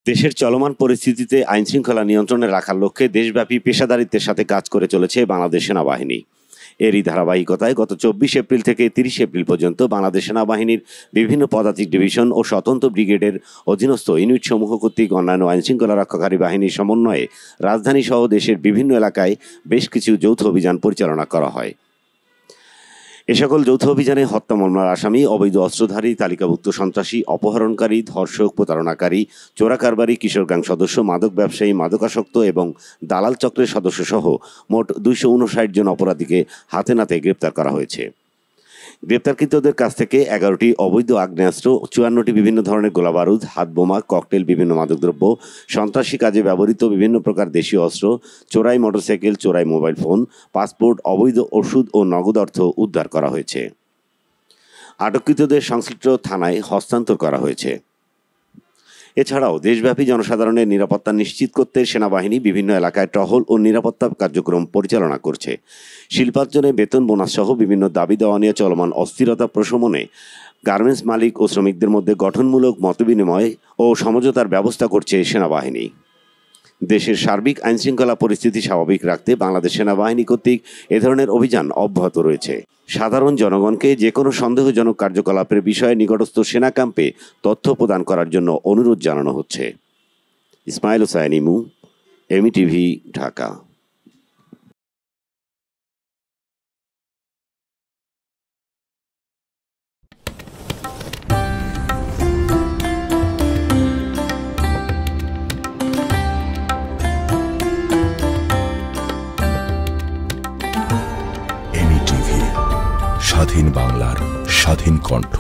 দেশের চলমান পরিস্থিতিতে আইনশৃঙ্খলা নিয়ন্ত্রণে রাখার লক্ষ্যে দেশব্যাপী পেশাদারিত্বের সাথে কাজ করে চলেছে বাংলাদেশ সেনাবাহিনী। এরই ধারাবাহিকতায় গত ২৪ এপ্রিল থেকে ৩০ এপ্রিল পর্যন্ত বাংলাদেশ সেনাবাহিনীর বিভিন্ন পদাতিক ডিভিশন ও স্বতন্ত্র ব্রিগেডের অধীনস্থ ইউনিটসমূহ কর্তৃক অন্যান্য আইনশৃঙ্খলা রক্ষাকারী বাহিনীর সমন্বয়ে রাজধানী সহ দেশের বিভিন্ন এলাকায় বেশ কিছু যৌথ অভিযান পরিচালনা করা হয়। এ সকল যৌথ অভিযানে হত্যা মামলার আসামি, অবৈধ অস্ত্রধারী, তালিকাভুক্ত সন্ত্রাসী, অপহরণকারী, ধর্ষক, প্রতারণাকারী, চোরা কারবারি, কিশোর গ্যাং সদস্য, মাদক ব্যবসায়ী, মাদকাসক্ত এবং দালাল চক্রের সদস্য সহ মোট ২৫৯ জন অপরাধীকে হাতে নাতে গ্রেপ্তার করা হয়েছে। গ্রেপ্তারকৃতদের কাছ থেকে ১১টি অবৈধ আগ্নেয়াস্ত্র, ৫৪টি বিভিন্ন ধরনের গোলাবারুদ, হাত বোমা, ককটেল, বিভিন্ন মাদকদ্রব্য, সন্ত্রাসী কাজে ব্যবহৃত বিভিন্ন প্রকার দেশীয় অস্ত্র, চোরাই মোটরসাইকেল, চোরাই মোবাইল ফোন, পাসপোর্ট, অবৈধ ওষুধ ও নগদ অর্থ উদ্ধার করা হয়েছে। আটককৃতদের সংশ্লিষ্ট থানায় হস্তান্তর করা হয়েছে। এছাড়াও দেশব্যাপী জনসাধারণের নিরাপত্তা নিশ্চিত করতে সেনাবাহিনী বিভিন্ন এলাকায় টহল ও নিরাপত্তা কার্যক্রম পরিচালনা করছে। শিল্পার্জনে বেতন বোনাস সহ বিভিন্ন দাবি দেওয়া নিয়ে চলমান অস্থিরতা প্রশমনে গার্মেন্টস মালিক ও শ্রমিকদের মধ্যে গঠনমূলক মতবিনিময় ও সমঝোতার ব্যবস্থা করছে সেনাবাহিনী। দেশের সার্বিক আইনশৃঙ্খলা পরিস্থিতি স্বাভাবিক রাখতে বাংলাদেশ সেনাবাহিনী কর্তৃক এ ধরনের অভিযান অব্যাহত রয়েছে। সাধারণ জনগণকে যে কোনো সন্দেহজনক কার্যকলাপের বিষয়ে নিকটস্থ সেনা ক্যাম্পে তথ্য প্রদান করার জন্য অনুরোধ জানানো হচ্ছে। ইসমাইল হোসাইন ইমু, এমইটিভি, ঢাকা। এমইটিভি, স্বাধীন বাংলার স্বাধীন কণ্ঠ।